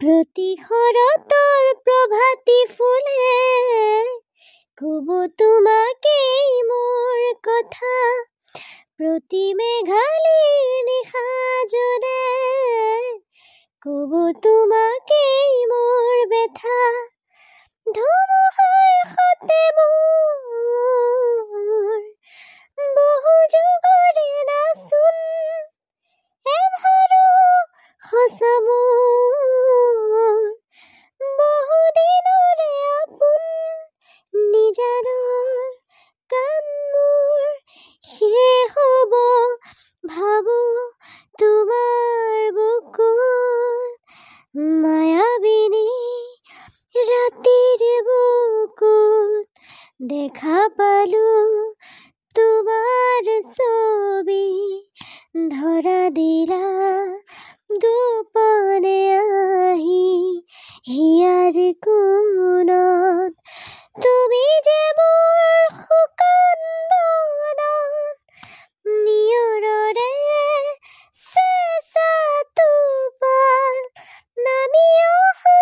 প্ৰতি শৰতৰ প্ৰভাতী ফুলে কব তোমাকেই মোৰ কথা, প্ৰতি মেঘালীৰ নিশা জোৰে কব তোমাকেই মোৰ ব্যথা। ধুমুহাৰ সতে মোৰ বহু যুগৰে নাচোন, এন্ধাৰো সঁচা মোৰ বহু দিনৰে আপোন, নিজানৰ গান মোৰ শেষ হ'ব ভাবো তোমাৰ বুকুত, মায়াবিনী ৰাতিৰ বুকুত দেখা পালো তোমাৰ ছবি, ধৰা দিলা গোপনে আহি হিয়াৰ কোণত, তুমি যে মোৰ শুকান বনত নিয়ৰৰে চেঁচা টোপাল নামি অহা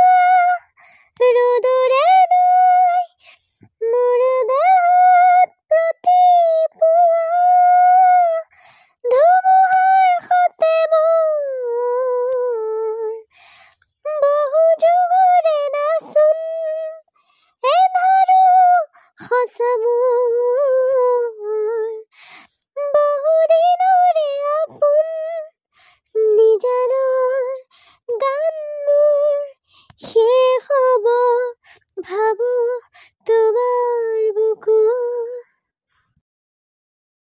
ৰ'দৰে নৈ মোৰ দেহত প্ৰতিপুৱা। ধুমুহাৰ সতে মোৰ বহু যুগৰে নাচোন, এন্ধাৰো সঁচা মোৰ বহু দিনৰে আপোন, নিজানৰ গান মোৰ শেষ হ'ব ভাবো তোমাৰ